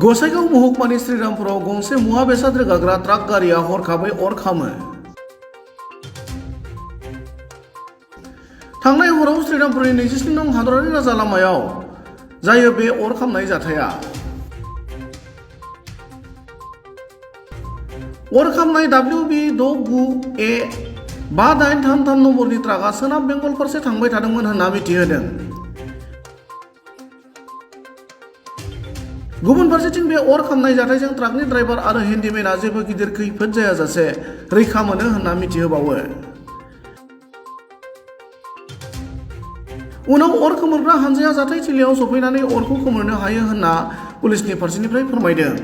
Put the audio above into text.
गसाइगाव महकुमानि श्रीरामपुराव गंसे मुवा बेसाद रोगाग्रा ट्राक गारिया हरखाबै अर खामो। थांनाय हराव श्रीरामपुरनि 27 नं हादरारि राजा लामायाव जायो बे अर खामनाय जाथाया। अर खामनाय WB69A 5833 नम्बरनि ट्राकआ सोनाब बेंगल फारसे थांबाय थादोंमोन होनना मिथिहोदों। गुबुन फारसेथिं बे अर खामनाय जाथायजों ट्राकनि ड्राइभार आरो हेन्डिमेनआ जेबो गिदिर खैफोद जायाजासे रैखा मोनो होनना मिथिहोबावो। उनाव अर खोमोरग्रा हानजाया जाथायथिलियाव सफैनानै अरखौ खोमोरनो हायो होनना पुलिसनि फारसेनिफ्राय फोरमायदों।